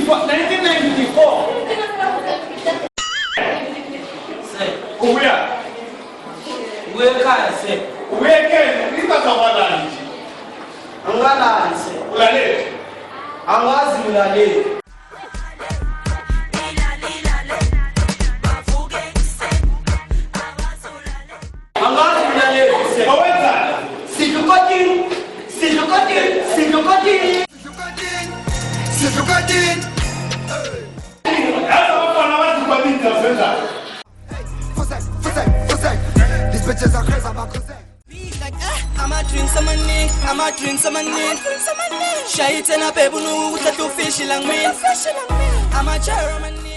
1994. Kuya. Weka se. Weke, nitazawala nje. Angala se. Ulale. Angazi ulale. Angazi ulale se. Waweza. Situkoti. Hata watu wanawatu kwa nini tafenda? These bitches are crazy about cause I'ma drink some money. Shy it and a baby no to fish lang me. I'ma try